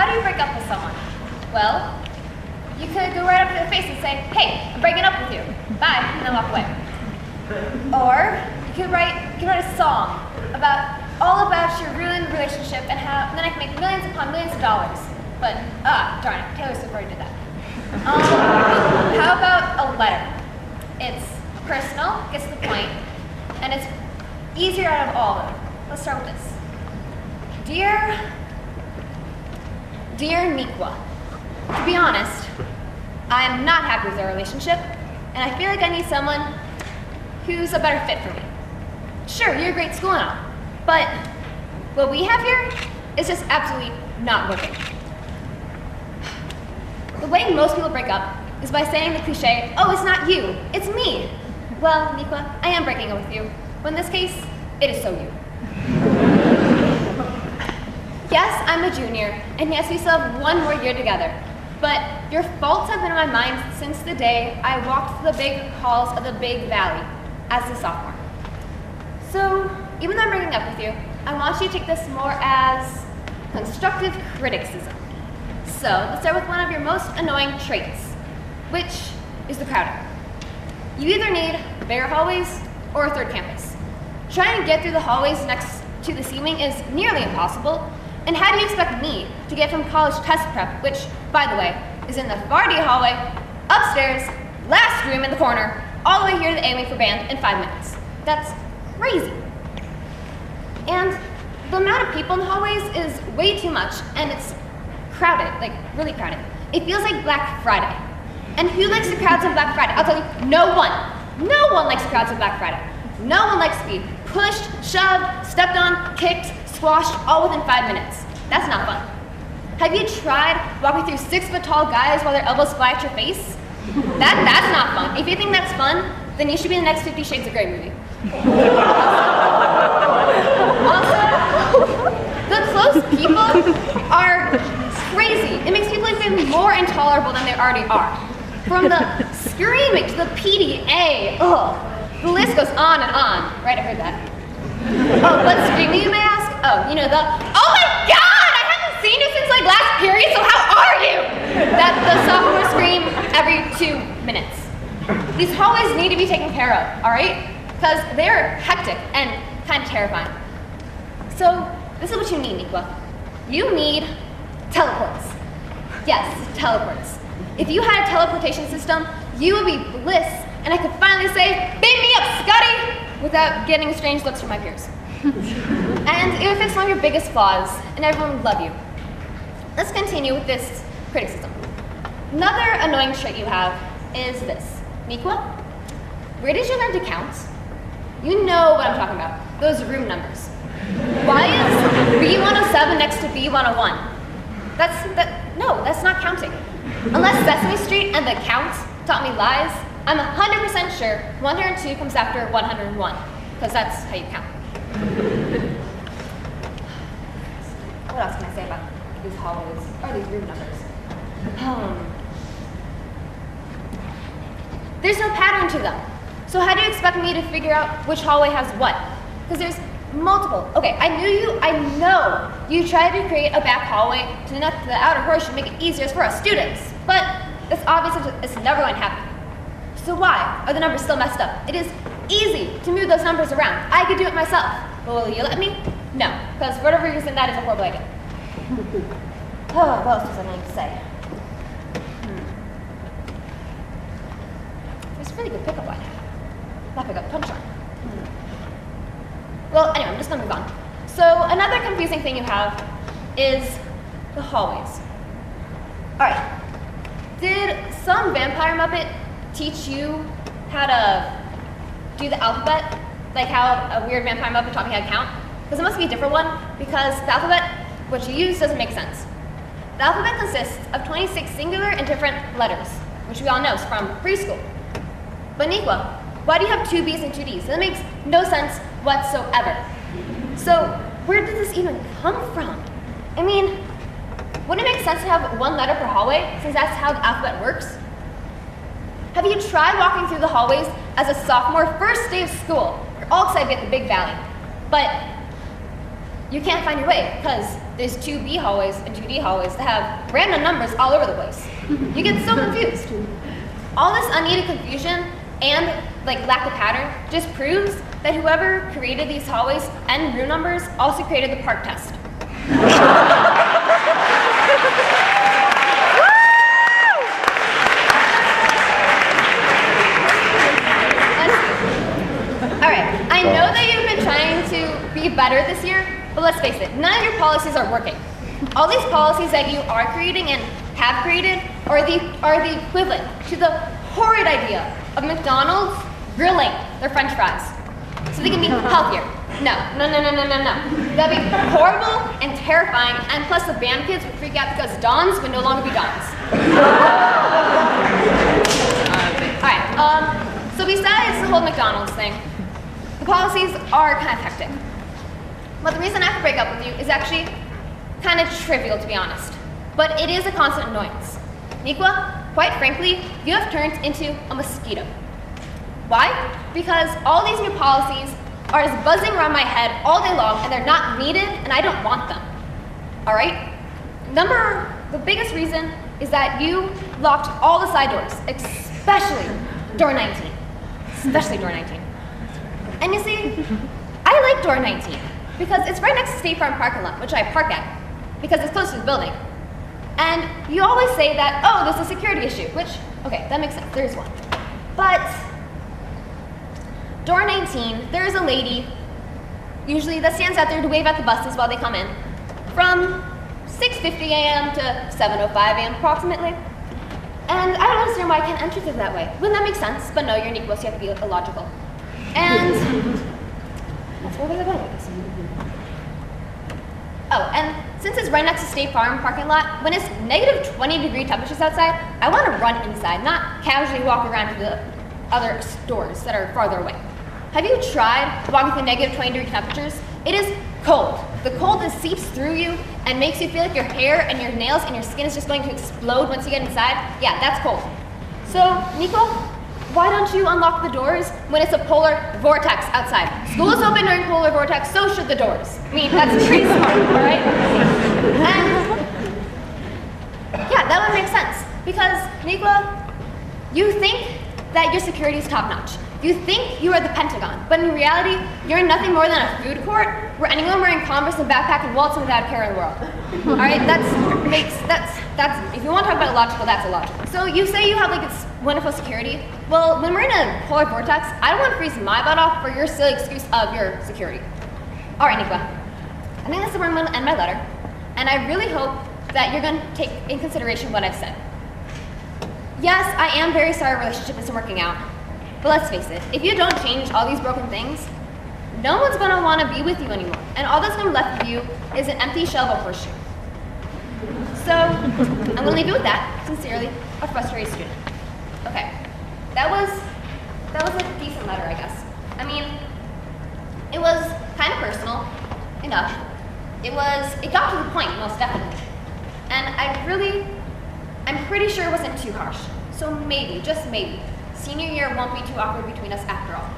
do you break up with someone? Well, you could go right up to their face and say, hey, I'm breaking up with you. Bye, and then walk away. Or you could write a song all about your ruined relationship and then I can make millions upon millions of dollars. But, darn it, Taylor Swift already did that. How about a letter? It's personal, gets to the point, and it's easier out of all of them. Let's start with this. Dear Nikwa, to be honest, I'm not happy with our relationship, and I feel like I need someone who's a better fit for me. Sure, you're a great school and all, but what we have here is just absolutely not working. The way most people break up is by saying the cliche, oh, it's not you, it's me. Well, Nikwa, I am breaking up with you, but in this case, it is so you. Yes, I'm a junior, and yes, we still have one more year together, but your faults have been on my mind since the day I walked through the big halls of the Big Valley as a sophomore. So, even though I'm breaking up with you, I want you to take this more as constructive criticism. So, let's start with one of your most annoying traits, which is the crowding. You either need bigger hallways or a third campus. Trying to get through the hallways next to the ceiling is nearly impossible, and how do you expect me to get from college test prep, which, by the way, is in the Vardy hallway, upstairs, last room in the corner, all the way here to the A-wing for band in 5 minutes? That's crazy. And the amount of people in the hallways is way too much, and it's crowded, like really crowded. It feels like Black Friday. And who likes the crowds on Black Friday? I'll tell you, no one. No one likes the crowds on Black Friday. No one likes to be pushed, shoved, stepped on, kicked, squashed, all within 5 minutes. That's not fun. Have you tried walking through 6-foot-tall guys while their elbows fly at your face? That's not fun. If you think that's fun, then you should be in the next 50 Shades of Grey movie. Also, the close people are crazy. It makes people even more intolerable than they already are. From the screaming to the PDA, the list goes on and on. Right, I heard that. Oh, what's screaming, you may ask? Oh, you know oh my God, I haven't seen you since like last period, so how are you? That's the sophomore scream every 2 minutes. These hallways need to be taken care of, all right? Because they're hectic and kind of terrifying. So, this is what you need, Nikwa. You need teleports. Yes, teleports. If you had a teleportation system, you would be bliss, and I could finally say, beam me up, Scotty, without getting strange looks from my peers. And it would fix one of your biggest flaws, and everyone would love you. Let's continue with this criticism. Another annoying trait you have is this. Nikwa, where did you learn to count? You know what I'm talking about, those room numbers. Why is B107 next to B101? No, that's not counting. Unless Sesame Street and the Count taught me lies, I'm 100% sure 102 comes after 101, because that's how you count. What else can I say about these hallways, or these room numbers? There's no pattern to them. So how do you expect me to figure out which hallway has what? Because there's multiple. Okay, I know you tried to create a back hallway to connect the outer portion to make it easier for us students, but it's obvious it's never going to happen. So why are the numbers still messed up? It is easy to move those numbers around. I could do it myself. But will you let me? No, because for whatever reason, that is a horrible idea. Oh, what else was I going to say? There's a really good pickup line. Not pickup, punchline. Well, anyway, I'm just going to move on. So another confusing thing you have is the hallways. All right. Did some vampire Muppet teach you how to do the alphabet? Like how a weird vampire Muppet taught me how to count? Because it must be a different one, because the alphabet, what you use, doesn't make sense. The alphabet consists of 26 singular and different letters, which we all know is from preschool. But Nikwa, why do you have 2 B's and 2 D's? That makes no sense whatsoever. So where did this even come from? I mean, wouldn't it make sense to have 1 letter per hallway, since that's how the alphabet works? Have you tried walking through the hallways as a sophomore, first day of school? You're all excited to be at the Big Valley, but you can't find your way, because there's 2B hallways and 2D hallways that have random numbers all over the place. You get so confused. All this unneeded confusion and lack of pattern just proves that whoever created these hallways and room numbers also created the park test. Alright, I know that you've been trying to be better this year, but let's face it, none of your policies are working. All these policies that you are creating and have created are the equivalent to the horrid idea of McDonald's grilling their French fries so they can be healthier. No. That'd be horrible and terrifying, and plus the band kids would freak out because Dons would no longer be Dons. Alright, so besides the whole McDonald's thing, the policies are kind of hectic. But the reason I have to break up with you is actually kind of trivial, to be honest. But it is a constant annoyance. Nikwa, quite frankly, you have turned into a mosquito. Why? Because all these new policies are just buzzing around my head all day long, and they're not needed, and I don't want them. Alright? The biggest reason is that you locked all the side doors, especially door 19. Especially door 19. And you see, I like door 19 because it's right next to State Farm parking lot, which I park at because it's close to the building. And you always say that, oh, there's a security issue, which, okay, that makes sense, there is one. But door 19, there is a lady, usually that stands out there to wave at the buses while they come in, from 6:50 a.m. to 7:05 a.m. approximately. And I don't understand why I can't enter through that way. Wouldn't that make sense? But no, you're an equal, so you have to be illogical. And where was I going with this? Oh, and since it's right next to State Farm parking lot, when it's negative 20-degree temperatures outside, I want to run inside, not casually walk around to the other stores that are farther away. Have you tried walking through negative 20-degree temperatures? It is cold. The cold just seeps through you and makes you feel like your hair and your nails and your skin is just going to explode once you get inside. Yeah, that's cold. So, Nico, why don't you unlock the doors when it's a polar vortex outside? School is open during polar vortex, so should the doors. I mean, that's pretty smart, all right? And yeah, that would make sense. Because, Nico, you think that your security is top-notch. You think you are the Pentagon, but in reality, you're nothing more than a food court where anyone wearing Converse and backpack can waltz in without a care in the world. All right, that's if you want to talk about illogical, that's illogical. So you say you have this wonderful security. Well, when we're in a polar vortex, I don't want to freeze my butt off for your silly excuse of your security. All right, Nikwa, I think that's where I'm going to end my letter, and I really hope that you're going to take in consideration what I've said. Yes, I am very sorry our relationship isn't working out. But let's face it, if you don't change all these broken things, no one's going to want to be with you anymore. And all that's going to be left of you is an empty shell of a horseshoe. So, I'm going to leave you with that. Sincerely, a frustrated student. Okay, that was a decent letter, I guess. I mean, it was kind of personal, enough. It got to the point, most definitely. And I'm pretty sure it wasn't too harsh. So maybe, just maybe, senior year won't be too awkward between us after all.